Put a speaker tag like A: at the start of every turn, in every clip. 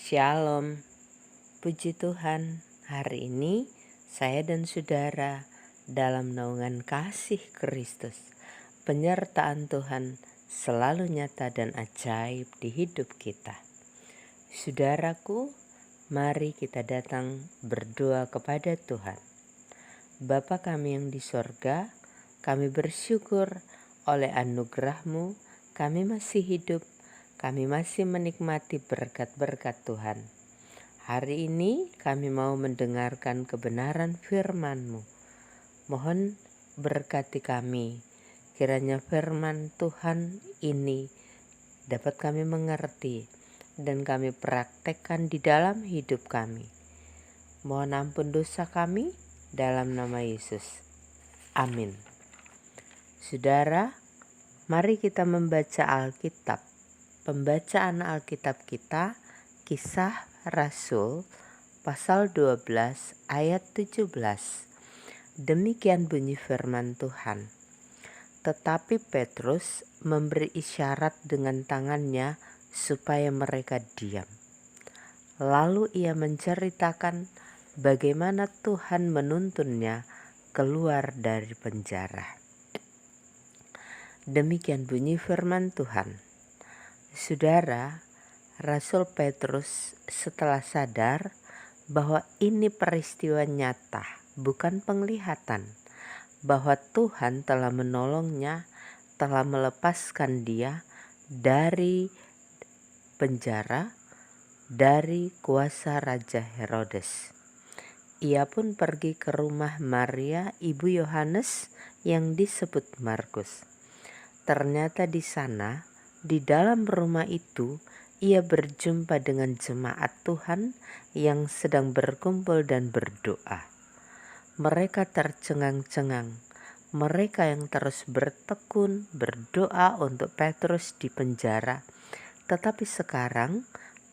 A: Shalom, puji Tuhan. Hari ini saya dan saudara dalam naungan kasih Kristus, penyertaan Tuhan selalu nyata dan ajaib di hidup kita. Saudaraku, mari kita datang berdoa kepada Tuhan. Bapa kami yang di sorga, kami bersyukur oleh anugerah-Mu, kami masih hidup, kami masih menikmati berkat-berkat Tuhan. Hari ini kami mau mendengarkan kebenaran firman-Mu. Mohon berkati kami, kiranya firman Tuhan ini dapat kami mengerti dan kami praktekkan di dalam hidup kami. Mohon ampun dosa kami dalam nama Yesus. Amin. Saudara, mari kita membaca Alkitab. Pembacaan Alkitab kita, Kisah Rasul pasal 12 ayat 17. Demikian bunyi firman Tuhan. Tetapi Petrus memberi isyarat dengan tangannya supaya mereka diam. Lalu ia menceritakan bagaimana Tuhan menuntunnya keluar dari penjara. Demikian bunyi firman Tuhan. Saudara, Rasul Petrus setelah sadar bahwa ini peristiwa nyata, bukan penglihatan, bahwa Tuhan telah menolongnya, telah melepaskan dia dari penjara, dari kuasa Raja Herodes. Ia pun pergi ke rumah Maria, ibu Yohanes yang disebut Markus. Ternyata di sana, di dalam rumah itu, ia berjumpa dengan jemaat Tuhan yang sedang berkumpul dan berdoa. Mereka tercengang-cengang. Mereka yang terus bertekun berdoa untuk Petrus di penjara. Tetapi sekarang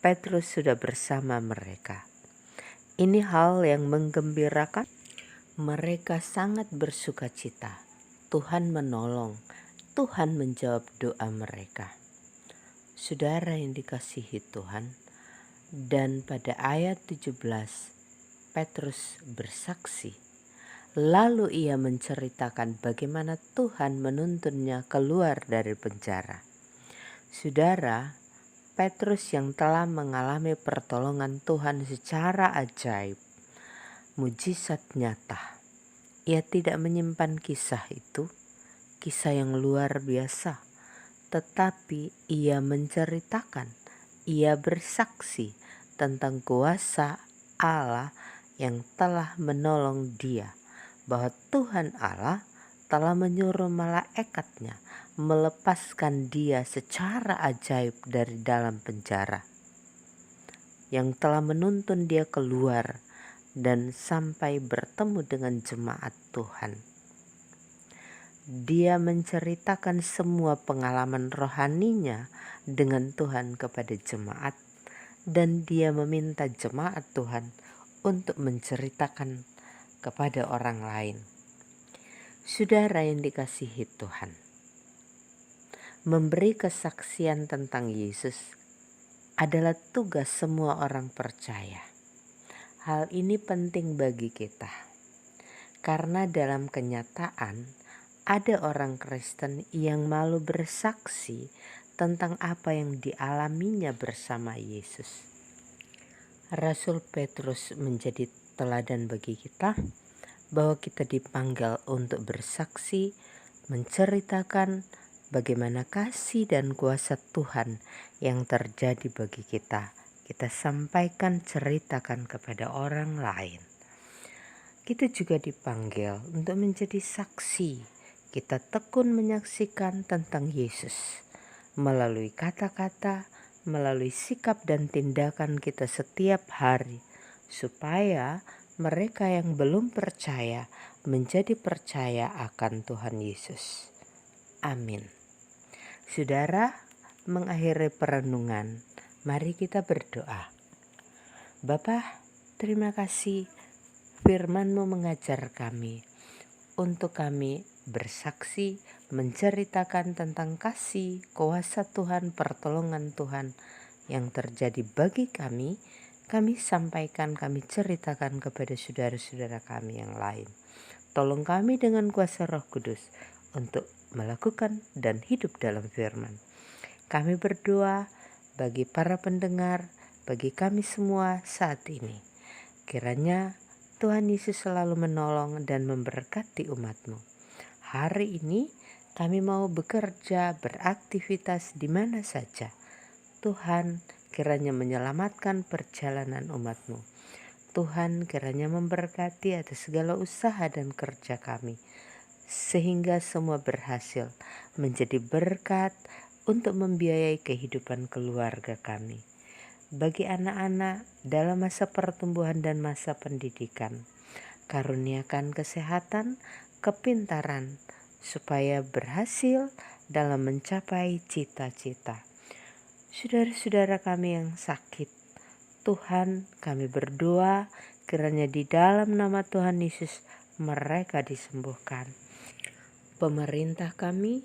A: Petrus sudah bersama mereka. Ini hal yang menggembirakan. Mereka sangat bersuka cita. Tuhan menolong. Tuhan menjawab doa mereka. Saudara yang dikasihi Tuhan, dan pada ayat 17 Petrus bersaksi. Lalu ia menceritakan bagaimana Tuhan menuntunnya keluar dari penjara. Saudara, Petrus yang telah mengalami pertolongan Tuhan secara ajaib, mujizat nyata. Ia tidak menyimpan kisah itu, kisah yang luar biasa. Tetapi ia menceritakan, ia bersaksi tentang kuasa Allah yang telah menolong dia, bahwa Tuhan Allah telah menyuruh malaikatnya melepaskan dia secara ajaib dari dalam penjara, yang telah menuntun dia keluar dan sampai bertemu dengan jemaat Tuhan. Dia menceritakan semua pengalaman rohaninya dengan Tuhan kepada jemaat, dan dia meminta jemaat Tuhan untuk menceritakan kepada orang lain. Saudara yang dikasihi Tuhan, memberi kesaksian tentang Yesus adalah tugas semua orang percaya. Hal ini penting bagi kita, karena dalam kenyataan ada orang Kristen yang malu bersaksi tentang apa yang dialaminya bersama Yesus. Rasul Petrus menjadi teladan bagi kita bahwa kita dipanggil untuk bersaksi, menceritakan bagaimana kasih dan kuasa Tuhan yang terjadi bagi kita. Kita sampaikan, ceritakan kepada orang lain. Kita juga dipanggil untuk menjadi saksi. Kita tekun menyaksikan tentang Yesus melalui kata-kata, melalui sikap dan tindakan kita setiap hari, supaya mereka yang belum percaya menjadi percaya akan Tuhan Yesus. Amin. Saudara, mengakhiri perenungan, mari kita berdoa. Bapa, terima kasih firman-Mu mengajar kami untuk kami bersaksi, menceritakan tentang kasih, kuasa Tuhan, pertolongan Tuhan yang terjadi bagi kami sampaikan, kami ceritakan kepada saudara-saudara kami yang lain. Tolong kami dengan kuasa Roh Kudus untuk melakukan dan hidup dalam firman. Kami berdoa bagi para pendengar, bagi kami semua saat ini. Kiranya Tuhan Yesus selalu menolong dan memberkati umat-Mu. Hari ini kami mau bekerja, beraktivitas di mana saja. Tuhan kiranya menyelamatkan perjalanan umat-Mu. Tuhan kiranya memberkati atas segala usaha dan kerja kami, sehingga semua berhasil menjadi berkat untuk membiayai kehidupan keluarga kami. Bagi anak-anak dalam masa pertumbuhan dan masa pendidikan, karuniakan kesehatan, kepintaran, supaya berhasil dalam mencapai cita-cita. Saudara-saudara kami yang sakit, Tuhan kami berdoa kiranya di dalam nama Tuhan Yesus mereka disembuhkan. Pemerintah kami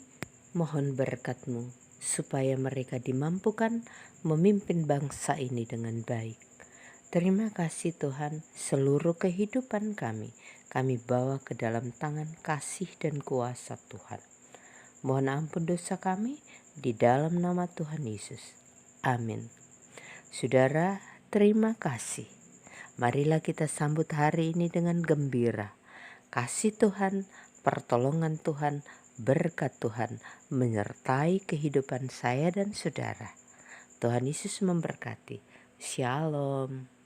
A: mohon berkat-Mu supaya mereka dimampukan memimpin bangsa ini dengan baik. Terima kasih Tuhan, seluruh kehidupan kami bawa ke dalam tangan kasih dan kuasa Tuhan. Mohon ampun dosa kami di dalam nama Tuhan Yesus. Amin. Saudara, terima kasih. Marilah kita sambut hari ini dengan gembira. Kasih Tuhan, pertolongan Tuhan, berkat Tuhan menyertai kehidupan saya dan saudara. Tuhan Yesus memberkati. Shalom.